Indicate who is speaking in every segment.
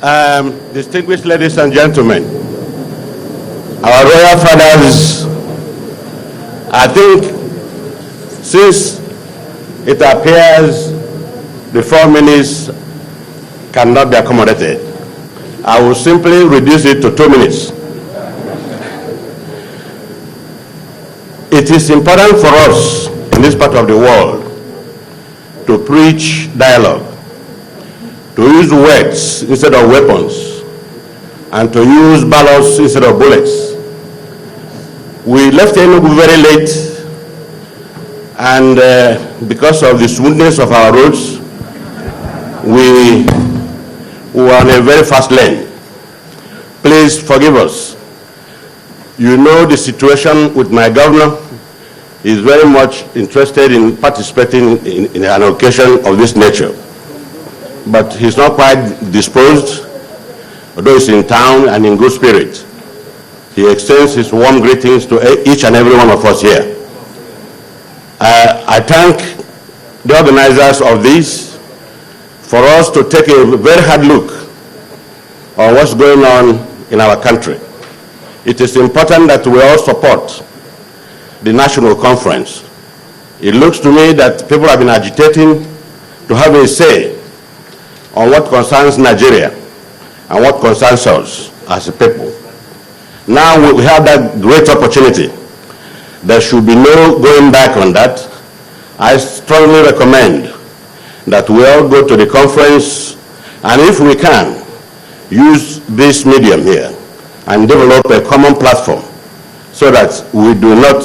Speaker 1: Distinguished ladies and gentlemen, our royal fathers, I think since it appears the 4 minutes cannot be accommodated, I will simply reduce it to 2 minutes. It is important for us in this part of the world to preach dialogue, to use words instead of weapons, and to use ballots instead of bullets. We left Enugu very late, and because of the smoothness of our roads, we were on a very fast lane. Please forgive us. You know the situation with my governor. He's very much interested in participating in an occasion of this nature, but he's not quite disposed, although he's in town and in good spirit. He extends his warm greetings to each and every one of us here. I thank the organizers of this for us to take a very hard look on what's going on in our country. It is important that we all support the national conference. It looks to me that people have been agitating to have a say on what concerns Nigeria and what concerns us as a people. Now we have that great opportunity. There should be no going back on that. I strongly recommend that we all go to the conference, and if we can, use this medium here and develop a common platform so that we do not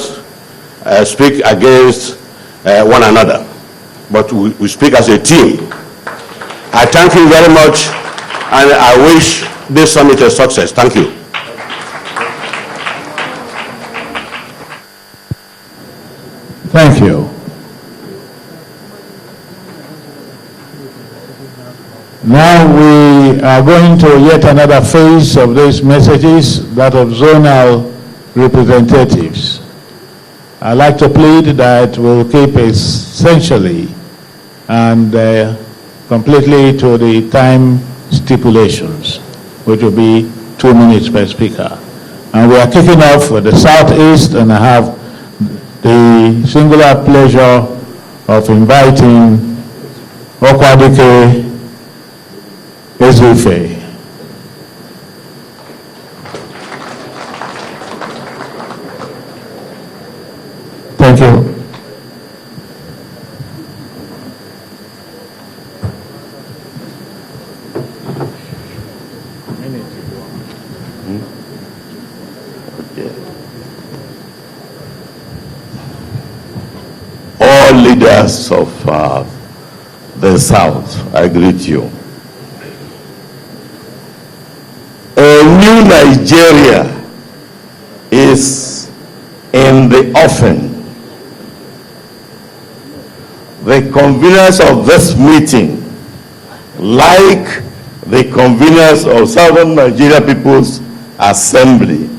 Speaker 1: speak against one another, but we speak as a team. I thank you very much, and I wish this summit a success. Thank you.
Speaker 2: Thank you. Now we are going to yet another phase of these messages, that of zonal representatives. I'd like to plead that we'll keep essentially and completely to the time stipulations, which will be 2 minutes per speaker. And we are kicking off with the Southeast, and I have the singular pleasure of inviting Okwadike Ezufe. Thank you.
Speaker 3: All leaders of the South, I greet you. A new Nigeria is in the offing. The conveners of this meeting, like the conveners of Southern Nigeria People's Assembly,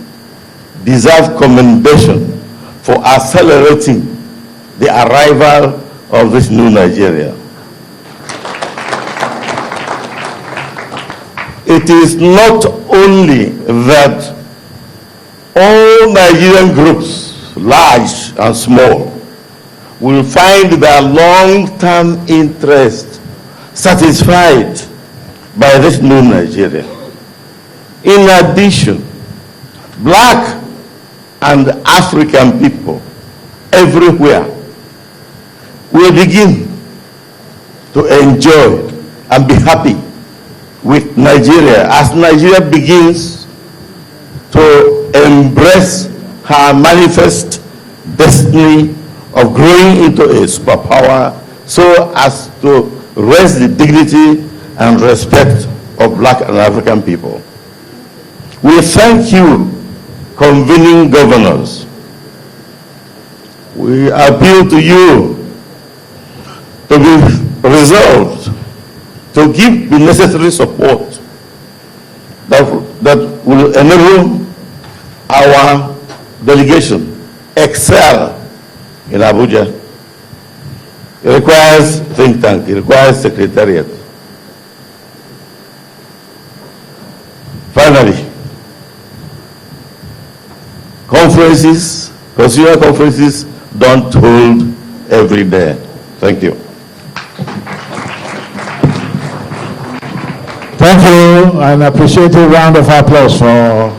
Speaker 3: deserve commendation for accelerating the arrival of this new Nigeria. It is not only that all Nigerian groups, large and small, will find their long-term interest satisfied by this new Nigeria. In addition, Black and African people everywhere will begin to enjoy and be happy with Nigeria as Nigeria begins to embrace her manifest destiny of growing into a superpower so as to raise the dignity and respect of Black and African people. We thank you, convening governors. We appeal to you to be resolved to give the necessary support that will enable our delegation excel in Abuja. It requires think tank, it requires secretariat. conferences don't hold every day. Thank you.
Speaker 2: Thank you. An appreciative round of applause for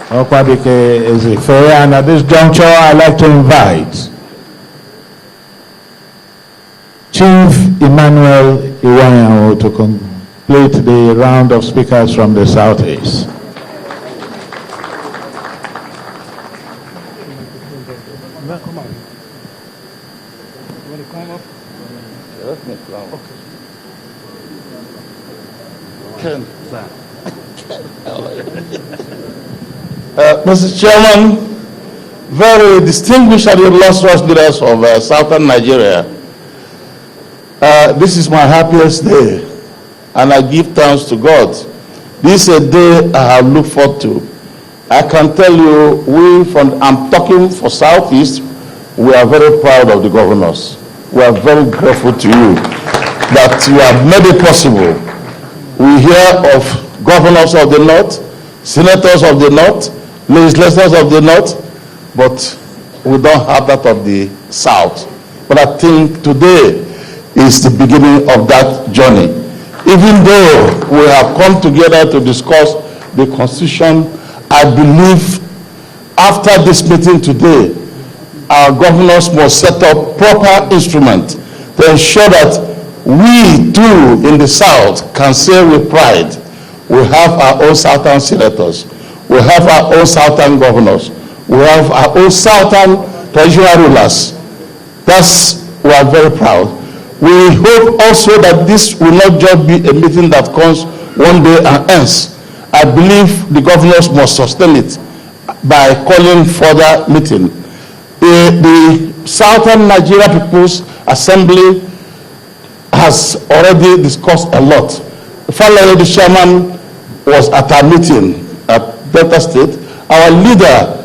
Speaker 2: Okwadike Ezefe. And at this juncture, I'd like to invite Chief Emmanuel Iwanyanwo to complete the round of speakers from the Southeast.
Speaker 3: Mr. Chairman, very distinguished and illustrious leaders of Southern Nigeria, this is my happiest day, and I give thanks to God. This is a day I have looked forward to. I can tell you, I'm talking for Southeast, we are very proud of the governors. We are very grateful to you that you have made it possible. We hear of governors of the North, senators of the North, legislators of the North, but we don't have that of the South. But I think today is the beginning of that journey. Even though we have come together to discuss the Constitution, I believe after this meeting today, our governors must set up proper instruments to ensure that we too in the South can say with pride, we have our own Southern senators, we have our own Southern governors, we have our own Southern traditional rulers. We are very proud. We hope also that this will not just be a meeting that comes one day and ends. I believe the governors must sustain it by calling further meeting. The Southern Nigeria People's Assembly has already discussed a lot. Finally, the chairman was at our meeting at Delta State. Our leader,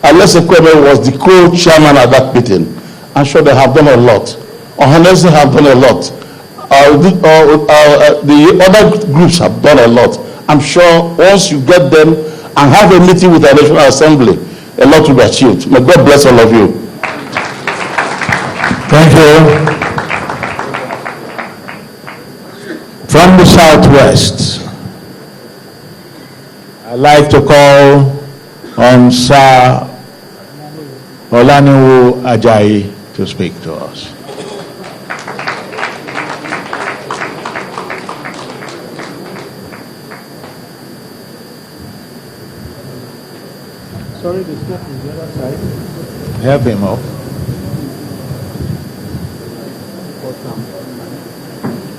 Speaker 3: Nat'l Security, was the co-chairman at that meeting. I'm sure they have done a lot. Honestly, have done a lot. The other groups have done a lot. I'm sure once you get them and have a meeting with the National Assembly, a lot will be achieved. May God bless all of you.
Speaker 2: Thank you. From the Southwest, I'd like to call on Sir Olaniwu Ajayi to speak to us.
Speaker 4: Sorry, the step is the other side.
Speaker 2: Help him up.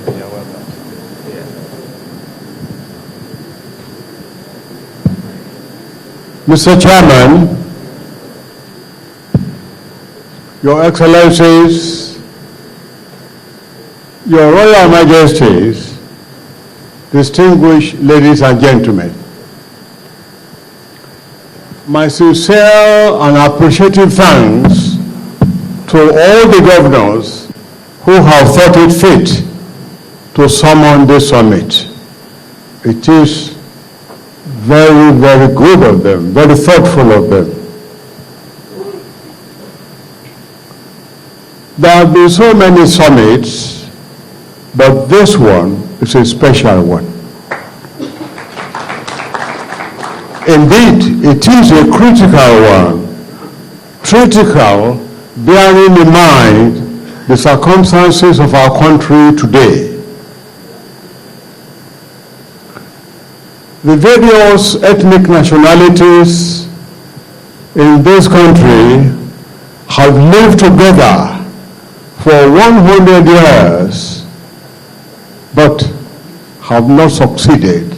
Speaker 4: Yeah, welcome. Mr. Chairman, Your Excellencies, Your Royal Majesties, distinguished ladies and gentlemen, my sincere and appreciative thanks to all the governors who have thought it fit to summon this summit. It is very, very good of them, very thoughtful of them. There have been so many summits, but this one is a special one. Indeed, it is a critical one, critical bearing in mind the circumstances of our country today. The various ethnic nationalities in this country have lived together for 100 years, but have not succeeded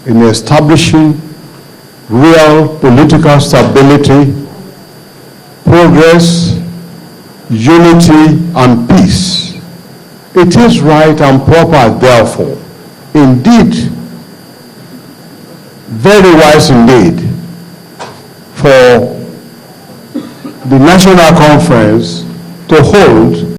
Speaker 4: in establishing real political stability, progress, unity, and peace. It is right and proper, therefore, indeed, very wise indeed, for the National Conference to hold